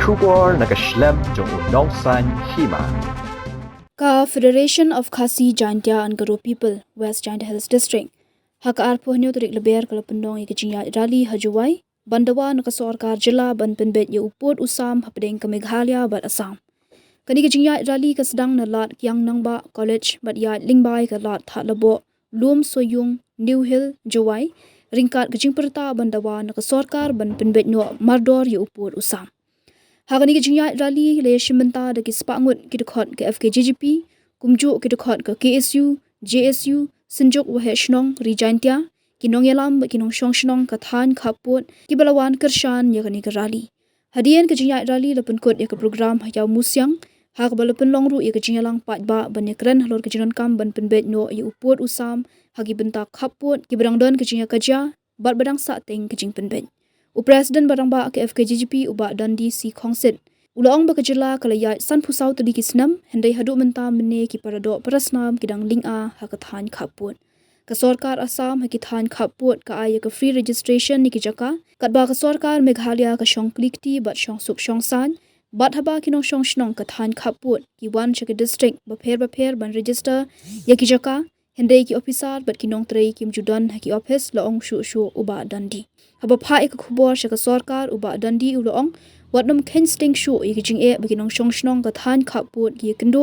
Shubor nakaslem jong unongsan Hima. Ka Federation of Khasi Jaintia and Garo People, West Jaintia Hills District. Haka arpo hanyo turik leber kala pendong ikijinya rally hajuwai, bandawa nakasorkar jila ban Pynbeit ye upod Assam hapdeng ke Meghalaya bat Assam. Kani kijinya rally ka sedang na lat Kyang Nangba College bat ya lingbai ka lat tha labo Lum Soyung New Hill Jawai ringkat kijing perta bandawa nakasorkar ban Pynbeit no mardor ye upod Assam. Hagani kijinya rally le shimenta de kispangut kidkhot ke FKJGP kumju kidkhot ke KSU JSU Sinjuk Waheshnong Rijantia kinong yalam kinong shongshnong kathan khapot kibalawan kershan yakani ke rally. Hadian kijinya rally lepun kot ya ke program hayaw musyang hak balapun longru ya kijinya lang patba ban yakren halor kijinon kam ban Pynbeit no ya upod Assam hagi bentak khapot kibrang don kijinya kaja bat badang sa teng kijing Pynbeit. Presiden barang ba ke FKJGP uba Dundee si Khongsit. Ulaong ba kajela kalaya san pusau tadi kisnam hendai hadu menta mene ki parado parasnam kidang linga hakathan khaput. Ka sarkar Assam hakithan khaput ka aya ka free registration ni ki jaka kat ba ka sarkar Meghalaya ka shong klikti bat shong suk shong san bat haba kinong shong shnong ka than khaput ki wan chake district ba pher ban register ya ki jaka hendai ki officer bat kinong trei kim judan haki office laong shu uba Dundee. Haba pha ek khubor shaka sarkar uba Dundee uloong watnam kensting shu yikijing e baginong shongshnong ka than khaput gi kendo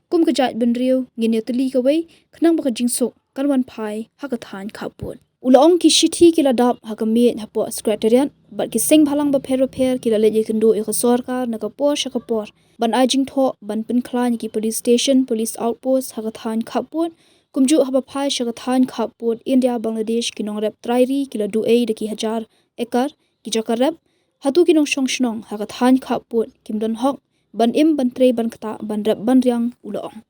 kum ka jat benriu ngin yatli ka wei khnang ba ka jingsuk kalwan phai haka than khaput uloong ki Shithi kila dap haka me hapo Secretariat bat ki sing bhalang ba pher kila le ye kendo e ka sarkar na ka por shaka por ban ajing tho ban pin khlan ki police station police outpost haka than khaput kumju haba phai shaka than khaput India Bangladesh kinong rep trairi kila du e de ki hajar ekar ki jaka rep hatu kinong shongshnong haka than khaput kimdon hok ban im ban tre ban kata ban rep ban riang uloong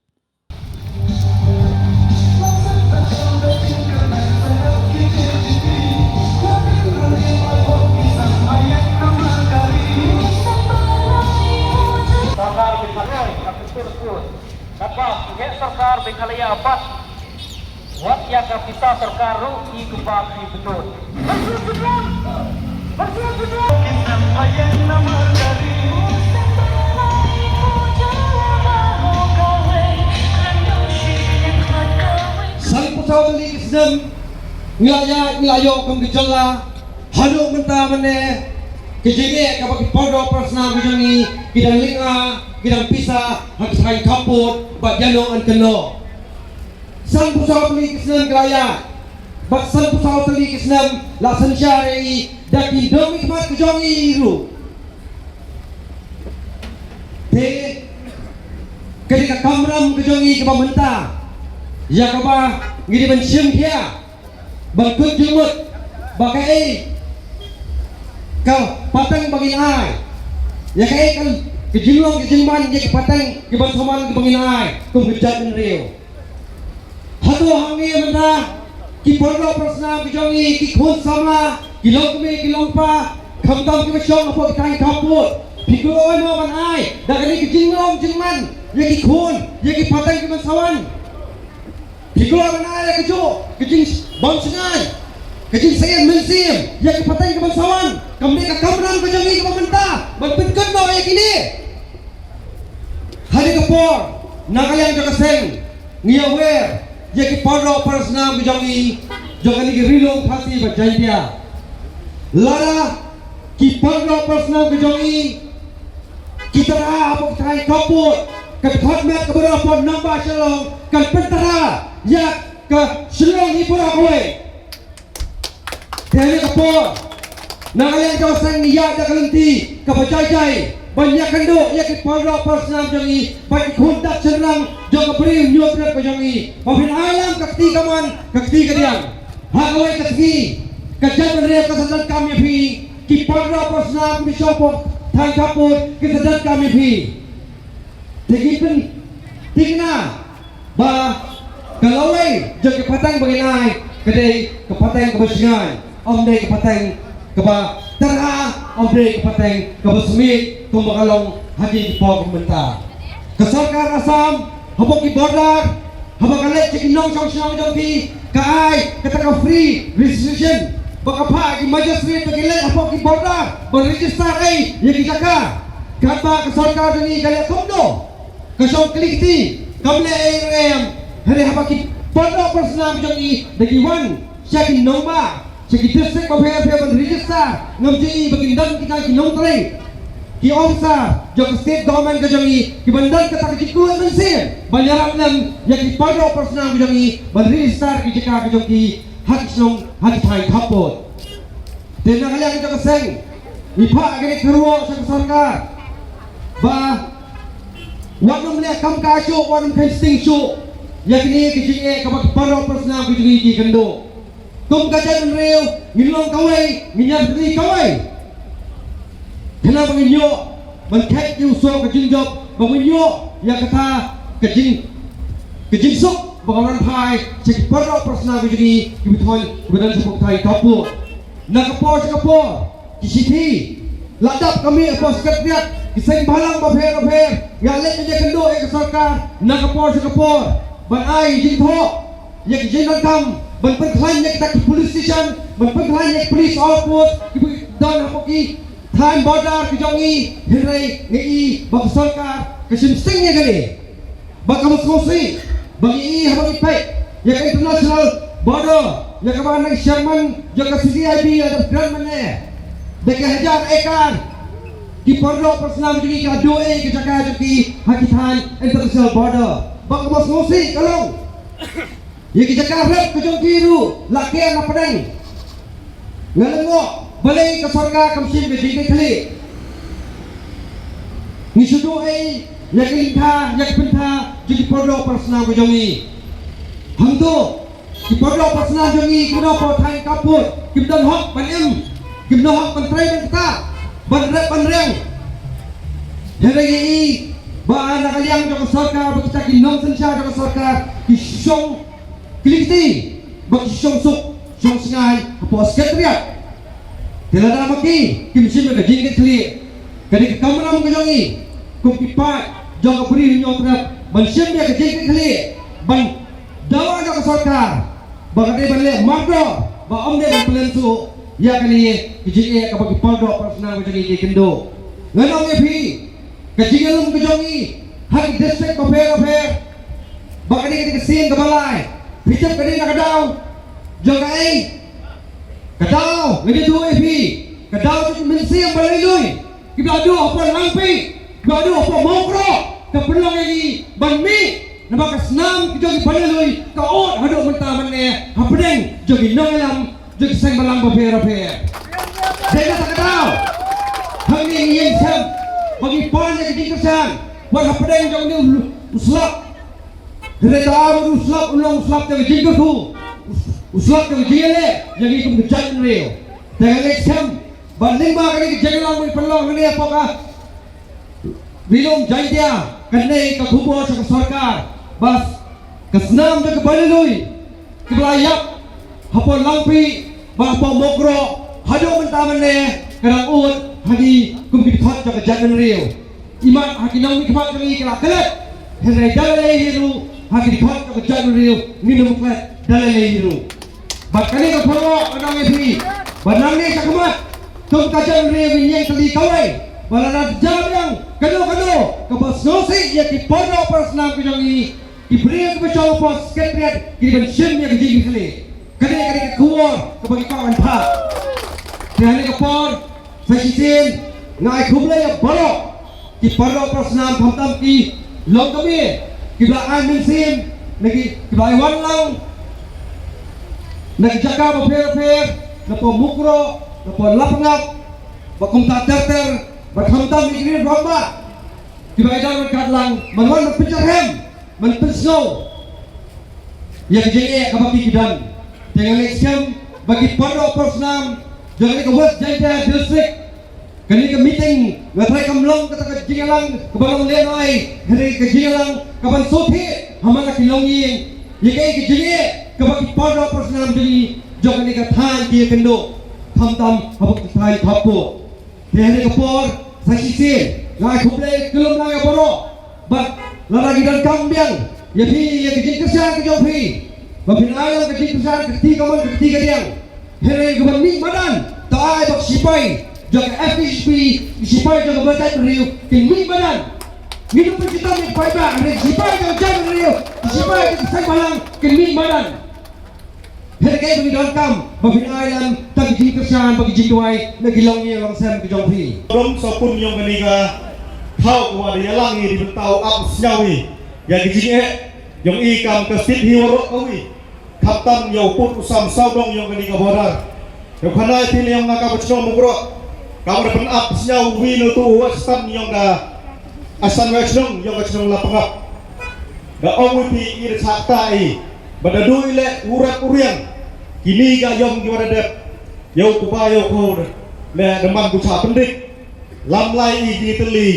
सरकार Meghalaya apat wat ya kapita सरकार ro ki kubat ki betul Sang pusau tali kisem ngilaya kum gejala hanu menta mene kejenge kabaki podo persna bijani kidang linga kidang pisa hak sai kaput bat jano an keno sang pusau tali kisem ngilaya bat sang pusau tali kisem la sanjari daki domi mat kejongi ru te ketika kamram kejongi ke menta ya kaba ngiri bensim dia bangkut jumut bakai kau patang bagi ai ya kai kan kejilong kejimban je patang ke bansoman ke bagi ai kum kejat riu hatu hangi benda ki porlo prasna bijongi ki khun samla ki lokme ki longpa khamtam ki bashong apo kai kaput pikuloy mo ban ai dagani kejilong jingman ye ki khun ye ki patang ki bansawan pikuloy ban ai la kejo kejing bangsangan kejing sayan mensim ye ki patang ki bansawan kamne ka kamran bijongi ki pamenta ban pinkan no ye kini hari kapor nagalang ka seng niawer ye ki porlo persna bijongi jogani ki rilong khasi bajaintia lara ki porlo persna bijongi kita apa kai kaput kan khotmet ka bora pon namba shalong kan pentara ya ka shalong ni pura kowe tele kapor nagalang ka sang ya da kalenti ka bajai banyak kendo ya ki porlo persna bijongi pai khundak cenrang jong beri nyopret bijongi pabin alam kakti kaman kakti kadiang hagawai kakti kajan re ka sadan kami phi ki porlo persna bisopo thang kaput ki sadan kami phi tigipin tigna ba kalawai jong ki patang baginai kadai ke patang ke basingan om dei ke patang ke ba tara om dei ke patang ke basmi kum bakalong hagi ki pok menta ke sarkar Assam habok ki border habok kalek ki nong song song jong ki kai kata free registration baka pa ki majlis ni to gile habok ki border ber register ai ye ki jaka kata ke sarkar ni kali komdo ke song kliti kamle hari habaki pondok personam jongi dagi wan syaki nomba syaki district of here ban register ngamji bagi dan kita ki nomtre ki omsa jok state government ke jongi ki bandan kata ki ku mensin banyaram nam yaki pondok personam jongi ban register ki jika ke jongi hak song hak thai thapot tena kali kita keseng ipa gani keruo sa sarkar ba wanam le kam ka shu wanam kan sting shu yakni ki jinge ka bak paro personam ki jinge ki kendo tum ka jan reu ngilong kawai nginyar ri kawai kena banginyo ban thek yu so ka jingjop banginyo ya kata ka jing sok bangaran phai chik paro personam ki jinge ki bithoi bedan sepok thai kapu nakapo ki Shithi ladap kami apa Secretariat kiseng balang bapher ngalet je kendo ek sarkar nakapor ban ai jing tho yak jing kam ban pen khlain yak tak police station ban pen khlain yak police outpost ki dan hapoki time border ki jongi hirai ngi bak sarkar kisim sing ye kali bak kamu kosi bagi hapoki pai yak international border yak kaban nak Sherman yak CCIB ada grand mane dekat hajar ekar ki pondok personam jadi ka doe ke jaga jadi hakitan international border bak mas ngosi kalong ye ki jaga rep ke jong kiru lakian apa dang ngalengo balai ke sarga kamsin ke jadi kali ni sudo ai ya kelintha ya pentha jadi pondok personam ke jongi hamdo ki pondok personam jongi kuno po thai kaput kim dan hok banem kim no hok menteri kita ban reng hari ba anak kalian joko sarkar ba kita ki nom sensya joko sarkar ki song kliti ba ki song sengai apa Secretariat telada maki kim sim ka jing kli kadi ka kamram ka jongi kum ki pa joko beri nyotrap ban sim dia ka jing kli ban dawa joko sarkar ba kadi ban le magdo ba om dia ban pelensu ya kali kijing ka bagi pondok personal ka jongi kendo nganong ye phi kajigalum ka jongi hak district of here bakani ka sin ka balai pitap kadi na kadaw jonga ai kadaw ngadi tu ye phi kadaw tu mensi ang balai lui kidado apa langpi kidado apa mokro ka pelong lagi banmi na bakasnam ki jongi balai lui ka ot hado mentaman ne hapdeng jongi nongalam jadi sang balang bapher dia tak tahu hari ini yang sam bagi pan yang dikasih buat apa yang jauh ni uslap dia tahu uslap ulang uslap yang jingkau tu uslap yang jingkau yang ikut kejalan real dengan sam banding kali kejalan mui pelong ni apakah bilong jai dia kena ke kubur ke sarkar bas kesenam dia kembali lui kebelayap apa langpi bapa mokro hado mentamane kadang ut hadi kumpi thot ke jalan real iman hakinang mi khamat kali kala kelet hele dalale hiru haki thot ke jalan real minum klet dalale hiru bakane ke phono kadang ethi banang ni khamat tum ka jalan real nyeng kali kawai balana jam yang kado ke basnosi ya ki pondok personam ke jongi ibri ke bacau pos Secretariat ki ban sim ya ke jing kali kade ke kuor ke bagi kawan pak dan ke por sajisin ngai khumle ya borok ki pondok personam thamtam ki long kami ki ba ai min sim nagi ki ba wan lang nagi jaga ba fer na po mukro na po lapngap ba kum ta ter ba thamtam ni ni romba ki ba jan kadlang manwan pincharhem man pinsno ya ke ka bagi kidan dengan election bagi pondok personam jangan ke West Jaya District kali ke meeting ngatai kamlong kata ke jingalang ke balong lenoi hari ke jingalang kapan sothi hamanga kilongi yekai ke jinge ke bagi pondok personam jadi jangan ke than dia kendo tham habuk thai thapo hari ke por sakisi ngai khuble kelum nang boro bat laragi dan kambiang ya phi ye ke jingkersan ke jopi Bapin ayam kecil besar ketiga man ketiga diang. Hele geban mik badan. Tak ay bak sipai. Jaga FHP Sipai jaga batat Rio Tinggi badan Minum pencipta yang baik-baik Sipai jaga jalan Rio Sipai jaga saya malang Tinggi badan Herkai bagi dalam kam Bagi ayam Tak jing kerjaan Bagi jing tuai Nagilongnya Lang Sam Kejong Pi Rom sopun yang keniga Kau kuat dia langi Dibentau ap senyawi Yang kijing yang ikam kesit hiwarok kawi Kaptam yang pun usam saudong yang keniga bodar Yang kanai pilih yang ngaka bercenong mukrok Kau dapat ap senyawi Nutu wastan yang ka Asan wachnong yang kacnong lapangap Da ong wipi iri saktai Badadu ile urat uriang Kini ga yong gimana dep Yau kubayo kau Le deman kuca pendik Lam lai igi teli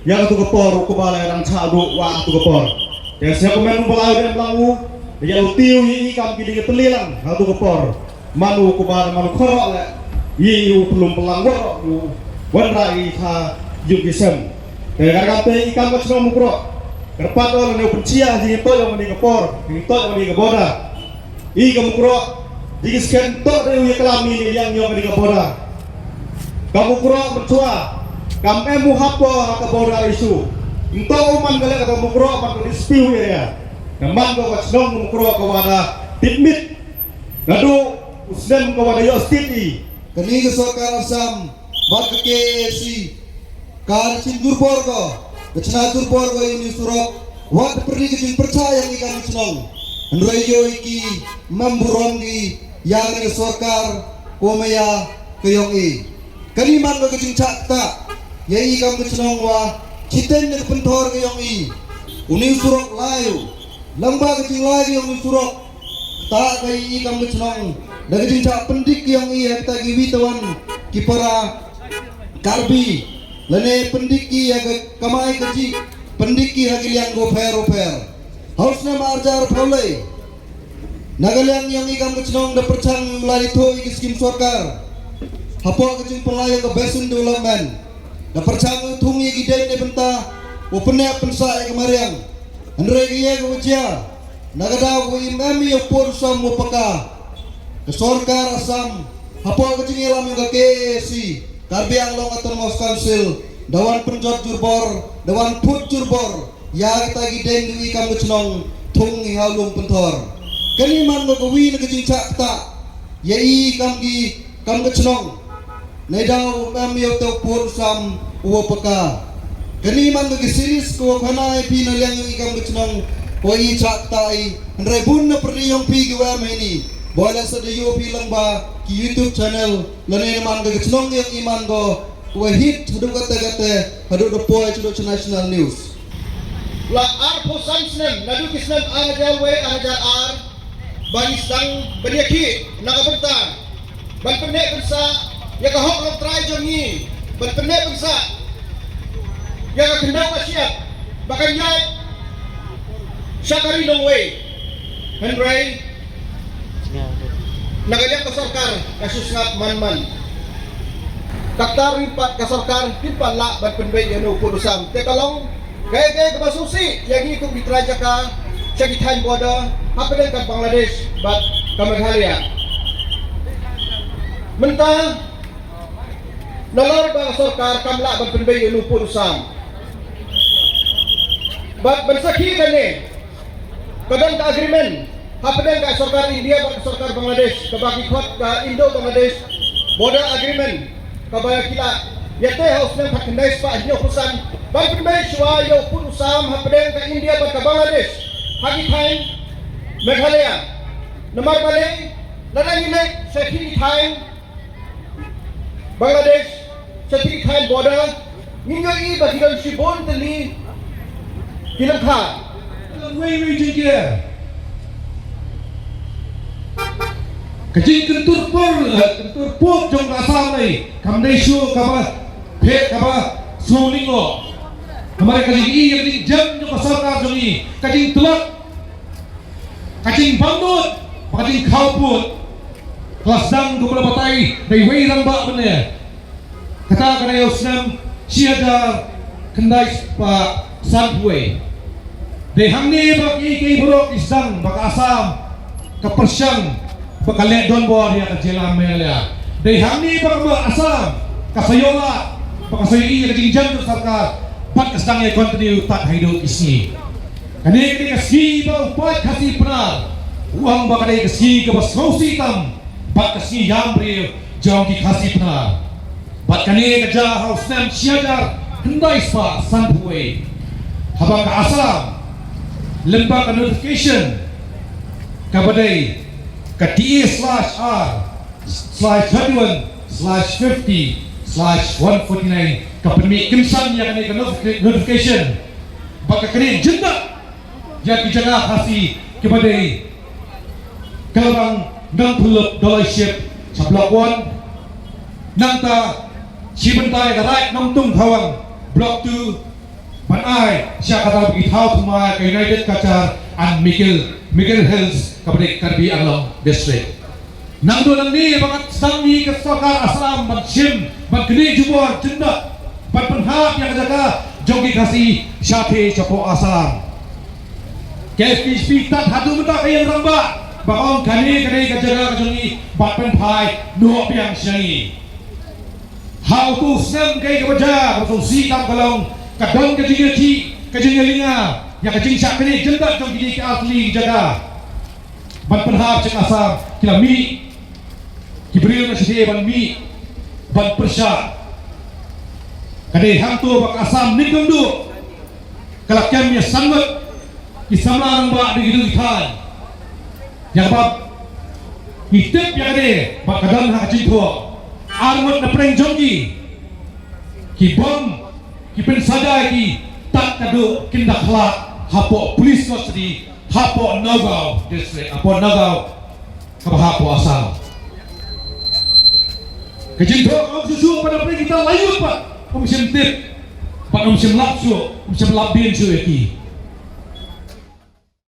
Yang tu kepor kubalai rang cadu wa tu kepor Yang siapa menu balai dan belangu Yang tiu yi ikam gini teli lang Hal tu kepor Manu kubalai manu korok le Yi belum pelang warok Wanrai ha yung kisem Dengan kata ikam kacnong mukrok Kerpat orang yang pencia Jika to yang meni kepor Jika to yang meni keboda Ikam mukrok Jika sekian to yang kelami yang meni keboda Kamu mukrok bertua Kam emu hapo keboda isu Untuk uman kali kata mukrok Man dispiu ya Naman ko kacnong mukrok kepada Pynbeit Ngadu Usdem kepada Yostiti Kani kesokar Assam Bat ke KAC Kar cindur porgo Kecinatur porgo ini surok Wat pergi kecing percaya ikan cenong Nrayo iki Mamburongi Yang kesokar Komaya Keyongi Kani man ko kecing cakta Yai ikan cenong wa Citen nek pentor keyongi Uni surok layu Lamba kecing layu uni surok Tak kai ikan cenong Dari cincak pendik yang ia kita giwitawan kipara karbi lene pendiki ya kamai keji pendiki hagilian go per hausna marjar pole nagalian yang ikam kecenong da percang melalui to skim sorkar hapo kecing pelayan ke basin development da percang tungi gidai ne benta opene pensa kemariang andre giye go cia nagada go imami opor sam opaka Kesorkar Assam Hapo kecing ilam yang ke KAC Karbiang long aton Mos Council Dawan penjot jurbor Dawan put jurbor Ya kita gideng diwi kam kecenong Tung ihalung pentor Keniman lo kewi na kecing cakta Yai kam gi kam kecenong Nedaw kami yaw tau pur sam Uwa peka Keniman lo kisiris Kuwa kanay pinaliang yung ikam kecenong Kuwa cakta ay Nrebun na perniyong pigi wam ini Boleh sedayu bilang ba ki YouTube channel lane man ga chnong yang iman go we hit hadu kata hadu deploy to national news La ar posan snem nadu kisnem anajar we anajar ar bani sang baniaki nakaberta ban pene pensa ya ka hok lok try jongi ban pene pensa ya ka kendau siap bahkan ya syakari dong we Henry Nagaliang kasorkar kasus ngat man Kaktar rimpat kasorkar Pimpan la ban Pynbeit yanu pudusam Tekalong Kaya kebasusi Yang ikut diteraja ka Syakitan boda Apa dengan Bangladesh Bat Kamadhalia Mentah Nalor bang kasorkar Kamla ban Pynbeit yanu pudusam Bat bersaki kan ni Kadang ka agreement Apa dengan kasorkar India dan kasorkar Bangladesh Kebagi khot ke Indo-Bangladesh Border agreement Kabaya kita Yate haus nang hakendai spa Hino kusan Bang Pynbeit Shwa Yo pun usam Apa dengan ke India dan ke Bangladesh Hagi time Meghalaya Nomor balik Ladang ini Security time Bangladesh Security time border Ninyo i bagidan Shibon tali Kilang ka Wei jengkia Kecing kentur pur jong Assam ni kamdai syu kaba phe kaba sulingo hamare kecing i yang jam jong kasar jong i kecing telak kecing bandut kecing khauput kelas dang du kala batai dai wei rang ba bene kata kana yosnam siada kendai pa sanway dai hamni ba ki buruk isang ba Assam ka Persian Bakal don bor dia ke jelam melia. Dei hamni bakal Assam kasayola pakasayi ka jingjang tu sarkar pat kasdang ye continue tak hidup isi kani kasi ba upat kasi benar uang ba kani kasi ke bas Khongsit tam pat kasi yang beri jong ki kasi benar pat kani kerja haus nam siajar hendai spa sanpui habang ke Assam lembaga notification kabadai ke DA/31/50/149 ke Pynbeit kimsan yang kini ke notification baka kini jenda yang dijaga kasih kepada kalbang nang puluh dollarship sablawan nang ta sibentai garai nang tung hawang block 2 banai syakata bagi tahu semua ke United Qatar and Michael Hills kepada Karbi Anglong District nang do nang ni bakat sang ni ke Sakar Assam Banshim Bangkini Jubor jenda ban penhap yang jaga jogi kasih Shithi Chapo Assam KSP tat hadu mata kaya ramba bakong kani ke jaga jogi bat penpai no biang syai how to sem kaya kebaja betul si tam kalong kadang ke jinga yang kecing sak kini jenda jogi ke asli jaga ban penhap cek Assam kila mi Kibril na siya ban mi ban persya kade hang tu bak Assam nigam du kalakyan ya sangat kisamla rang ba di gitu gitan yang bab hitip ya kade bak kadang ha kacing tu armut na preng jonggi ki bom ki pen sada ki tak kadu kindak khlak hapo police custody hapo Nagau district hapo Nagau kabahapo Assam kejinto om susu pada pergi kita layu pak om semtip pak om semlap su om semlap bin su eki